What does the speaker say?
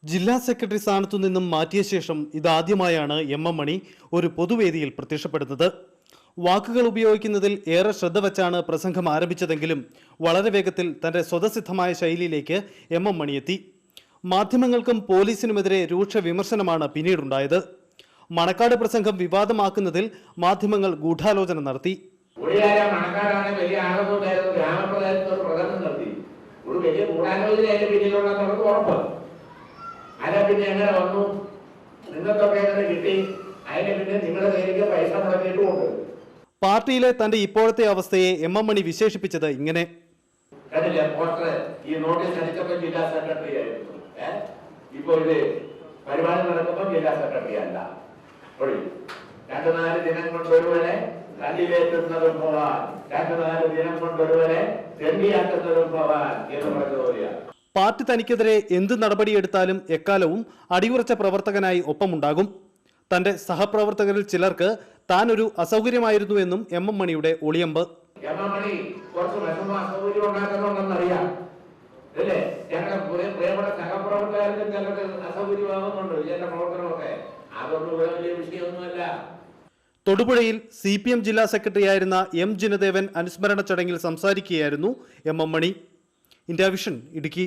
ജില്ലാ സെക്രട്ടറി സ്ഥാനത്തു നിന്നും മാറ്റിയ ശേഷം ഇതാദ്യമായാണ് എം എം മണി ഒരു പൊതുവേദിയിൽ പ്രത്യക്ഷപ്പെടുന്നത്. വാക്കുകൾ ഉപയോഗിക്കുന്നതിൽ ഏറെ ശ്രദ്ധ വച്ചാണ് പ്രസംഗം ആരംഭിച്ചതെങ്കിലും വളരെ വേഗത്തിൽ തന്റെ സ്വതസിദ്ധമായ ശൈലിയിലേക്ക് എം എം മണി എത്തി. മാധ്യമങ്ങൾക്കും പോലീസിനുമെതിരെ രൂക്ഷ വിമർശനമാണ് പിന്നീടുണ്ടായത്. മണക്കാട് പ്രസംഗം വിവാദമാക്കുന്നതിൽ മാധ്യമങ്ങൾ ഗൂഢാലോചന നടത്തി. പിന്നെ എങ്ങനെ വന്നു, നിങ്ങൾക്കൊക്കെ എങ്ങനെ കിട്ടി, അതിന് പിന്നെ നിങ്ങളുടെ കയ്യിലേക്ക് പൈസ മുടക്കിയിട്ടുമുണ്ട്. പാർട്ടിയിലെ തന്റെ ഇപ്പോഴത്തെ അവസ്ഥയെ എം എം മണി വിശേഷിപ്പിച്ചത് ഇങ്ങനെ: ഈ നോട്ടീസ് അടിച്ചപ്പോൾ ജില്ലാ സെക്രട്ടറി ആയിരുന്നു, ഇപ്പൊ ഇത് പരിപാടി നടക്കുമ്പോൾ ജില്ലാ സെക്രട്ടറി അല്ല. 2-4 ദിനം കൊണ്ട് ഒരുവനെ കല്ലിലേറ്റുന്നതും പോവാൻ, 2-4 ദിനം കൊണ്ട് ഒരുവനെ തെണ്ടിയാക്കുന്നതും പോവാൻ എന്ന് പറഞ്ഞതുപോലെയാണ്. പാർട്ടി തനിക്കെതിരെ എന്ത് നടപടിയെടുത്താലും എക്കാലവും അടിയുറച്ച പ്രവർത്തകനായി ഒപ്പമുണ്ടാകും. തന്റെ സഹപ്രവർത്തകരിൽ ചിലർക്ക് താൻ ഒരു അസൗകര്യമായിരുന്നുവെന്നും എം എം മണിയുടെ ഒളിയമ്പ്. തൊടുപുഴയിൽ CPM ജില്ലാ സെക്രട്ടറിയായിരുന്ന M ജിനദേവൻ അനുസ്മരണ ചടങ്ങിൽ സംസാരിക്കുകയായിരുന്നു M M Mani. India Vision, Idukki.